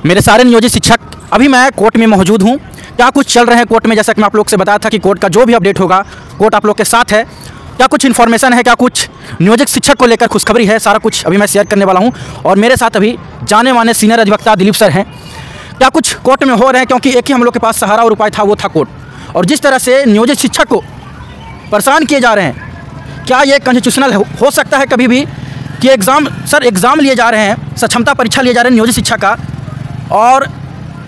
मेरे सारे नियोजित शिक्षक, अभी मैं कोर्ट में मौजूद हूँ। क्या कुछ चल रहे हैं कोर्ट में, जैसा कि मैं आप लोग से बताया था कि कोर्ट का जो भी अपडेट होगा कोर्ट आप लोग के साथ है। क्या कुछ इन्फॉर्मेशन है, क्या कुछ नियोजित शिक्षक को लेकर खुशखबरी है, सारा कुछ अभी मैं शेयर करने वाला हूँ। और मेरे साथ अभी जाने माने सीनियर अधिवक्ता दिलीप सर हैं। क्या कुछ कोर्ट में हो रहे हैं, क्योंकि एक ही हम लोग के पास सहारा और उपाय था, वो था कोर्ट। और जिस तरह से नियोजित शिक्षक को परेशान किए जा रहे हैं, क्या ये कॉन्स्टिट्यूशनल हो सकता है कभी भी कि एग्ज़ाम लिए जा रहे हैं, सक्षमता परीक्षा लिए जा रहे हैं नियोजित शिक्षक का, और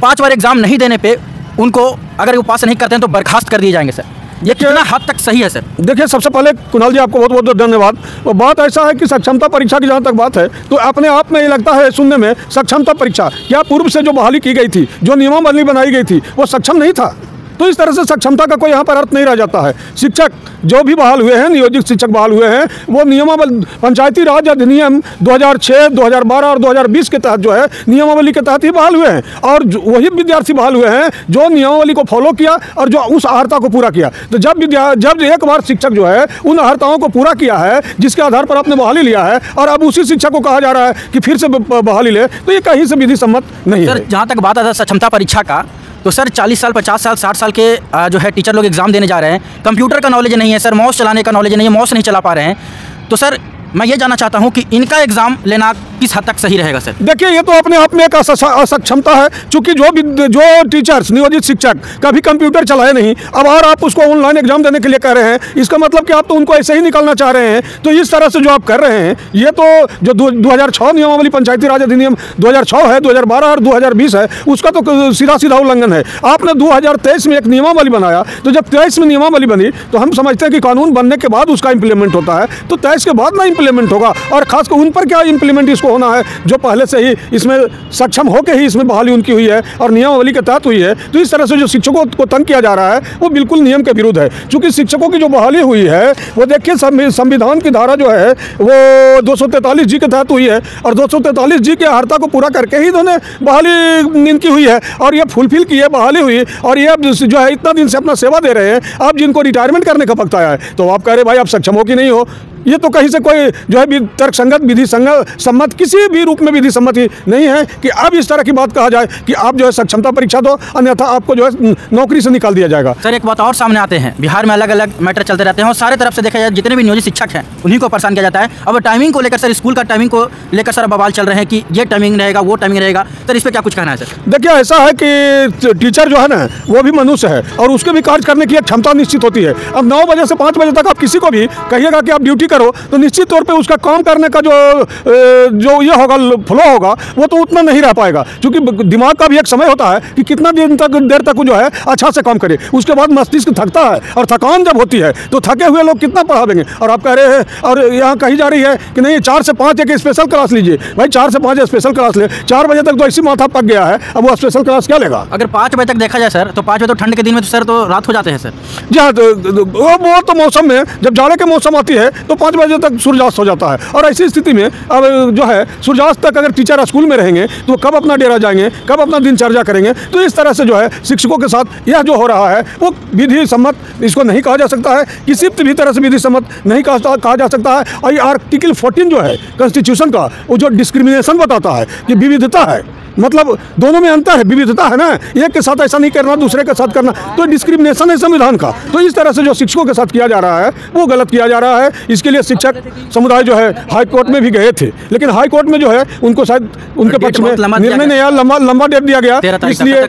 5 बार एग्ज़ाम नहीं देने पे उनको अगर वो पास नहीं करते हैं तो बर्खास्त कर दिए जाएंगे सर। ये कितना हद तक सही है सर? देखिए, सबसे पहले कुणाल जी आपको बहुत बहुत धन्यवाद। वो बात ऐसा है कि सक्षमता परीक्षा की जहाँ तक बात है तो अपने आप में ये लगता है सुनने में, सक्षमता परीक्षा क्या पूर्व से जो बहाली की गई थी, जो नियमावली बनाई गई थी, वो सक्षम नहीं था। तो इस तरह से सक्षमता का कोई यहाँ पर अर्थ नहीं रह जाता है। शिक्षक जो भी बहाल हुए हैं, नियोजित शिक्षक बहाल हुए हैं, वो नियमावली पंचायती राज अधिनियम 2006, 2012 और 2020 के तहत जो है नियमावली के तहत ही बहाल हुए हैं। और वही विद्यार्थी बहाल हुए हैं जो नियमावली को फॉलो किया और जो उस अर्हता को पूरा किया। तो जब एक बार शिक्षक जो है उन अर्हताओं को पूरा किया है जिसके आधार पर आपने बहाली लिया है, और अब उसी शिक्षक को कहा जा रहा है कि फिर से बहाली ले, तो ये कहीं से विधि सम्मत नहीं है। जहाँ तक बात आता है सक्षमता परीक्षा का, तो सर 40 साल, 50 साल, 60 साल के जो है टीचर लोग एग्ज़ाम देने जा रहे हैं। कंप्यूटर का नॉलेज नहीं है सर, माउस चलाने का नॉलेज नहीं है, माउस नहीं चला पा रहे हैं। तो सर मैं ये जानना चाहता हूँ कि इनका एग्ज़ाम लेना किस हद तक सही रहेगा सर? देखिए, ये तो अपने आप में एक असक्षमता है, क्योंकि जो टीचर्स, नियोजित शिक्षक कभी कंप्यूटर चलाए नहीं, अब और आप उसको ऑनलाइन एग्जाम देने के लिए कह रहे हैं, इसका मतलब कि आप तो उनको ऐसे ही निकालना चाह रहे हैं। तो इस तरह से जो आप कर रहे हैं, ये तो जो 2006 नियमावली पंचायती राज अधिनियम 2006 है, 2012 और 2020 है, उसका तो सीधा सीधा उल्लंघन है। आपने 2023 में एक नियमावली बनाया, तो जब 23 में नियमावली बनी तो हम समझते हैं कि कानून बनने के बाद उसका इंप्लीमेंट होता है, तो 23 के बाद ना इंप्लीमेंट होगा। और खासकर उन पर क्या इंप्लीमेंट इसको होना है जो पहले से ही इसमें सक्षम होकर ही इसमें बहाली उनकी हुई है और नियमावली के तहत हुई है। तो इस तरह से जो शिक्षकों को तंग किया जा रहा है वो बिल्कुल नियम के विरुद्ध है। क्योंकि शिक्षकों की जो बहाली हुई है वो देखिए संविधान की धारा जो है वो 243 जी के तहत हुई है, और 243 जी के अर्हता को पूरा करके ही इन्होंने बहाली इनकी हुई है, और ये फुलफिल की है, बहाली हुई। और ये जो है इतना दिन से अपना सेवा दे रहे हैं, अब जिनको रिटायरमेंट करने का वक्त आया है तो आप कह रहे भाई आप सक्षम हो कि नहीं हो। ये तो कहीं से कोई जो है तर्क संगत, विधि सम्मत, किसी भी रूप में विधि सम्मति नहीं है कि अब इस तरह की बात कहा जाए कि आप जो है सक्षमता परीक्षा दो, अन्यथा आपको जो है नौकरी से निकाल दिया जाएगा। सर एक बात और सामने आते हैं, बिहार में अलग अलग मैटर चलते रहते हैं और सारे तरफ से देखा जाए जितने भी नियोजित शिक्षक हैं उन्हीं को परेशान किया जाता है। अब टाइमिंग को लेकर सर, स्कूल का टाइमिंग को लेकर सर बवाल चल रहे हैं कि ये टाइमिंग रहेगा, वो टाइमिंग रहेगा। सर इस पर क्या कुछ कहना है सर? देखिए, ऐसा है कि टीचर जो है ना वो भी मनुष्य है और उसके भी कार्य करने की एक क्षमता निश्चित होती है। अब 9 बजे से 5 बजे तक आप किसी को भी कहिएगा कि आप ड्यूटी करो तो निश्चित तौर पे उसका काम करने का जो ये होगा, फ्लो होगा, वो तो उतना नहीं रह पाएगा। क्योंकि दिमाग का भी एक समय होता है कि कितना देर तक जो है अच्छा से काम करे। उसके बाद मस्तिष्क थकता है, और थकान जब होती है तो थके हुए लोग कितना पढ़ावेंगे। और आप कह रहे हैं, और यहाँ कही जा रही है कि नहीं 4 से 5 एक स्पेशल क्लास लीजिए। भाई 4 से 5 स्पेशल क्लास ले, 4 बजे तक तो ऐसी माथा पक गया है, अब वो स्पेशल क्लास क्या लेगा? अगर 5 बजे तक देखा जाए सर, तो 5 बजे तो ठंड के दिन में तो सर तो रात हो जाते हैं सर। जी हाँ, वो तो मौसम में, जब जाड़े के मौसम आती है तो 5 बजे तक सूर्यास्त हो जाता है। और ऐसी स्थिति में अब जो है सूर्यास्त तक अगर टीचर स्कूल में रहेंगे तो कब अपना डेरा जाएंगे, कब अपना दिनचर्या करेंगे। तो इस तरह से जो है शिक्षकों के साथ यह जो हो रहा है वो विधि सम्मत इसको नहीं कहा जा सकता है, किसी भी तरह से विधि सम्मत नहीं कहा जा सकता है। और ये आर्टिकल 14 जो है कॉन्स्टिट्यूशन का, वो जो डिस्क्रिमिनेशन बताता है कि विविधता है, मतलब दोनों में अंतर है, विविधता है ना, एक के साथ ऐसा नहीं करना, दूसरे के साथ करना, तो डिस्क्रिमिनेशन है संविधान का। तो इस तरह से जो शिक्षकों के साथ किया जा रहा है वो गलत किया जा रहा है। इसके लिए शिक्षक समुदाय जो है हाई कोर्ट में भी गए थे, लेकिन हाई कोर्ट में जो है उनको शायद उनके पक्ष में निर्णय नहीं आया, लंबा डेट दिया गया। इसलिए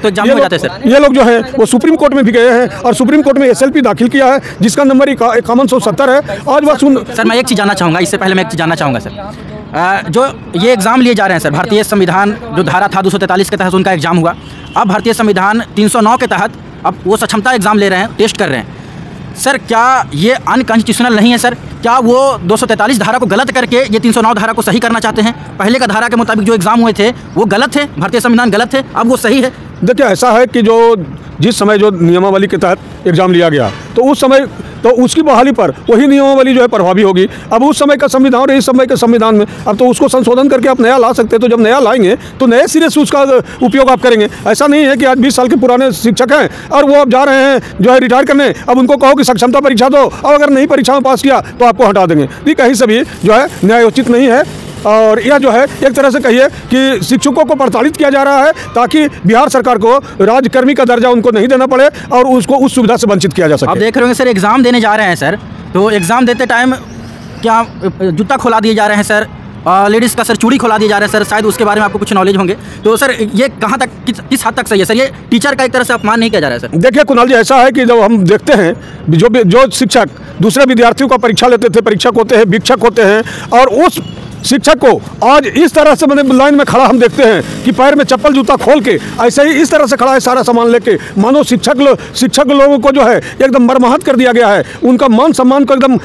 ये लोग जो है वो सुप्रीम कोर्ट में भी गए हैं, और सुप्रीम कोर्ट में SLP दाखिल किया है जिसका नंबर 5170 है। आज वह सर मैं एक चीज़ जानना चाहूँगा, इससे पहले मैं एक चीज़ जानना चाहूँगा सर, जो ये एग्ज़ाम लिए जा रहे हैं सर, भारतीय संविधान जो धारा था 243 के तहत उनका एग्ज़ाम हुआ। अब भारतीय संविधान 309 के तहत अब वो सक्षमता एग्ज़ाम ले रहे हैं, टेस्ट कर रहे हैं। सर क्या ये अनकॉन्स्टिट्यूशनल नहीं है सर? क्या वो 243 धारा को गलत करके ये 309 धारा को सही करना चाहते हैं? पहले का धारा के मुताबिक जो एग्ज़ाम हुए थे वो गलत थे, भारतीय संविधान गलत थे, अब वो सही है। देखिए, ऐसा है कि जिस समय जो नियमावली के तहत एग्जाम लिया गया तो उस समय तो उसकी बहाली पर वही नियमावली जो है प्रभावी होगी। अब उस समय का संविधान और इस समय के संविधान में अब तो उसको संशोधन करके आप नया ला सकते हैं। तो जब नया लाएंगे तो नए सिरे से उसका उपयोग आप करेंगे। ऐसा नहीं है कि आज 20 साल के पुराने शिक्षक हैं और वो अब जा रहे हैं जो है रिटायर करने, अब उनको कहो कि सक्षमता परीक्षा दो और अगर नहीं परीक्षा में पास किया तो आपको हटा देंगे। ये कहीं से भी जो है न्यायोचित नहीं है। और यह जो है एक तरह से कहिए कि शिक्षकों को प्रताड़ित किया जा रहा है ताकि बिहार सरकार को राज्यकर्मी का दर्जा उनको नहीं देना पड़े और उसको उस सुविधा से वंचित किया जा सके। आप देख रहे होंगे सर, एग्ज़ाम देने जा रहे हैं सर, तो एग्ज़ाम देते टाइम क्या जूता खोला दिए जा रहे हैं सर, लेडीज़ का सर चूड़ी खोला दिया जा रहा है सर, शायद उसके बारे में आपको कुछ नॉलेज होंगे। तो सर ये कहाँ तक किस हद तक सही है सर? ये टीचर का एक तरह से अपमान नहीं किया जा रहा है सर? देखिए कुणाल जी, ऐसा है कि जब हम देखते हैं जो शिक्षक दूसरे विद्यार्थियों का परीक्षा लेते थे, परीक्षक होते हैं, भिक्षक होते हैं, और उस शिक्षक को आज इस तरह से मतलब लाइन में खड़ा हम देखते हैं कि पैर में चप्पल जूता खोल के ऐसे ही इस तरह से खड़ा है सारा सामान लेके, मानो शिक्षक लोगों को जो है एकदम मरमहत कर दिया गया है, उनका मान सम्मान को एकदम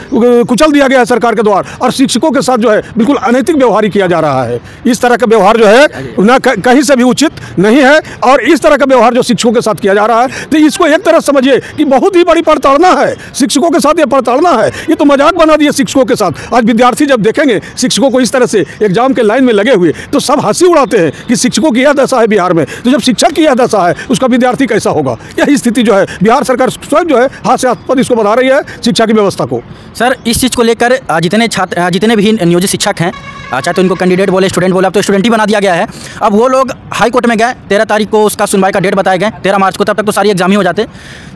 कुचल दिया गया है सरकार के द्वारा, और शिक्षकों के साथ जो है बिल्कुल अनैतिक व्यवहार किया जा रहा है। इस तरह का व्यवहार जो है न कहीं से भी उचित नहीं है, और इस तरह का व्यवहार जो शिक्षकों के साथ किया जा रहा है, तो इसको एक तरह समझिए कि बहुत ही बड़ी प्रताड़ना है शिक्षकों के साथ। ये प्रताड़ना है, ये तो मजाक बना दिया शिक्षकों के साथ। आज विद्यार्थी जब देखेंगे शिक्षकों को इस तरह से एग्जाम के लाइन में लगे हुए, तो सब हंसी उड़ाते हैं कि शिक्षकों की यह दशा है बिहार में, तो जब शिक्षक की यह दशा है उसका विद्यार्थी कैसा होगा? यही स्थिति जो है बिहार सरकार स्वयं जो है हास्यास्पद इसको बढ़ा रही है शिक्षा की व्यवस्था को। सर इस चीज़ को लेकर जितने भी नियोजित शिक्षक हैं, चाहे तो इनको कैंडिडेट बोले, स्टूडेंट बोले, अब तो स्टूडेंट ही बना दिया गया है। अब वो लोग हाई कोर्ट में गए, 13 तारीख को उसका सुनवाई का डेट बताए गए, 13 मार्च को, तब तक तो सारी एग्जाम ही हो जाते।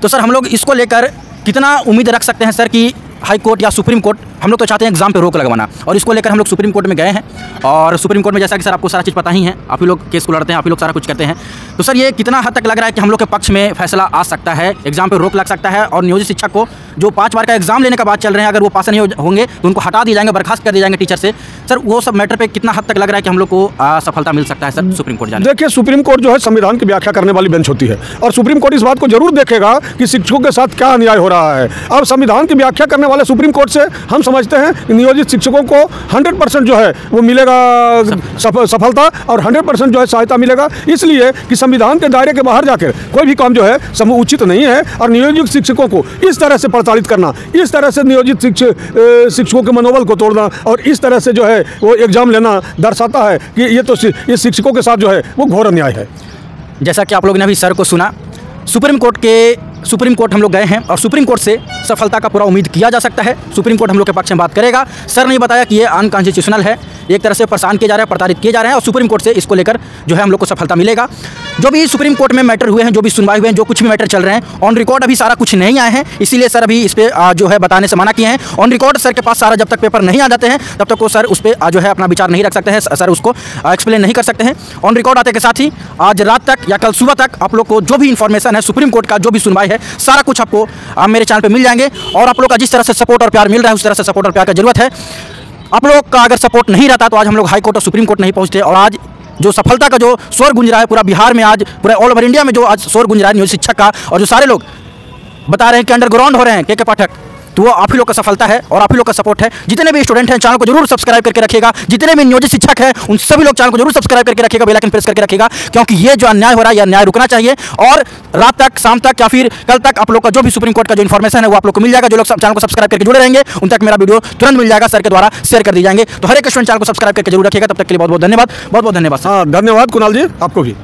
तो सर हम लोग इसको लेकर कितना उम्मीद रख सकते हैं सर कि हाई कोर्ट या सुप्रीम कोर्ट, हम लोग तो चाहते हैं एग्जाम पे रोक लगवाना, और इसको लेकर हम लोग सुप्रीम कोर्ट में गए हैं, और सुप्रीम कोर्ट में जैसा कि सर आपको सारा चीज़ पता ही है, आप ही लोग केस को लड़ते हैं, आप ही लोग सारा कुछ करते हैं। तो सर ये कितना हद तक लग रहा है कि हम लोग के पक्ष में फैसला आ सकता है, एग्जाम पे रोक लग सकता है, और नियोजित शिक्षक को जो 5 बार का एग्जाम लेने का बात चल रहे हैं, अगर वो पास नहीं होंगे तो उनको हटा दिए जाएंगे, बर्खास्त कर दिए जाएंगे टीचर से। सर वो सब मैटर पे कितना हद तक लग रहा है कि हम लोग को सफलता मिल सकता है सर सुप्रीम कोर्ट जाने? देखिए सुप्रीम कोर्ट जो है संविधान की व्याख्या करने वाली बेंच होती है, और सुप्रीम कोर्ट इस बात को जरूर देखेगा कि शिक्षकों के साथ क्या अन्याय हो रहा है। अब संविधान की व्याख्या करने वाले सुप्रीम कोर्ट से हम समझते हैं कि नियोजित शिक्षकों को 100% जो है वो मिलेगा सफलता, और 100% जो है सहायता मिलेगा, इसलिए कि संविधान के दायरे के बाहर जाकर कोई भी काम जो है उचित नहीं है। और नियोजित शिक्षकों को इस तरह से प्रताड़ित करना, इस तरह से नियोजित शिक्षकों के मनोबल को तोड़ना, और इस तरह से जो है वो एग्जाम लेना दर्शाता है कि ये तो ये शिक्षकों के साथ जो है वो घोर अन्याय है। जैसा कि आप लोगों ने अभी सर को सुना, सुप्रीम कोर्ट हम लोग गए हैं, और सुप्रीम कोर्ट से सफलता का पूरा उम्मीद किया जा सकता है। सुप्रीम कोर्ट हम लोग के पक्ष में बात करेगा। सर ने बताया कि ये अनकॉन्स्टिट्यूशनल है, एक तरह से परेशान किए जा रहे हैं, प्रताड़ित किए जा रहे हैं, और सुप्रीम कोर्ट से इसको लेकर जो है हम लोग को सफलता मिलेगा। जो भी सुप्रीम कोर्ट में मैटर हुए हैं, जो भी सुनवाई हुए हैं, जो कुछ भी मैटर चल रहे हैं, ऑन रिकॉर्ड अभी सारा कुछ नहीं आए हैं, इसीलिए सर अभी इस पर जो है बताने से मना किए हैं। ऑन रिकॉर्ड सर के पास सारा जब तक पेपर नहीं आ जाते हैं तब तक वो सर उस पर जो है अपना विचार नहीं रख सकते हैं, सर उसको एक्सप्लेन नहीं कर सकते हैं। ऑन रिकॉर्ड आते के साथ ही आज रात तक या कल सुबह तक आप लोग को जो भी इन्फॉर्मेशन है सुप्रीम कोर्ट का, जो भी सुनवाई है, सारा कुछ आपको मेरे चैनल पे मिल जाएंगे। और आप लोग का जिस तरह से सपोर्ट और प्यार मिल रहा है उस तरह से सपोर्ट और प्यार की जरूरत है। आप लोग का अगर सपोर्ट नहीं रहता तो आज हम लोग हाई कोर्ट और सुप्रीम कोर्ट नहीं पहुंचते, और आज जो सफलता का जो शोर गूंज रहा है पूरा बिहार में, आज पूरे ऑल ओवर इंडिया में जो आज शोर गूंज रहा है नियोजित शिक्षक का, और जो सारे लोग बता रहे हैं कि अंडरग्राउंड हो रहे हैं के पाठक, तो वो आप ही लोग का सफलता है और आप ही लोग का सपोर्ट है। जितने भी स्टूडेंट हैं चैनल को जरूर सब्सक्राइब करके रखिएगा, जितने भी नियोजित शिक्षक हैं उन सभी लोग चैनल को जरूर सब्सक्राइब करके रखिएगा, बेल आइकन प्रेस करके रखिएगा, क्योंकि ये जो अन्याय हो रहा है, ये अन्याय रुकना चाहिए। और रात तक, शाम तक या फिर कल तक आप लोग का जो भी सुप्रीम कोर्ट का जो इन्फॉर्मेशन है वो आप लोग को मिल जाएगा। जो लोग चैनल को सब्सक्राइब करके जुड़े रहेंगे उन तक मेरा वीडियो तुरंत मिल जाएगा, सर के द्वारा शेयर कर दी जाएंगे। तो हर एक स्टूडेंट चैनल को सब्सक्राइब करके जरूर रखिएगा। तब तक के लिए बहुत बहुत धन्यवाद, बहुत बहुत धन्यवाद। हाँ धन्यवाद कुणाल जी, आपको भी।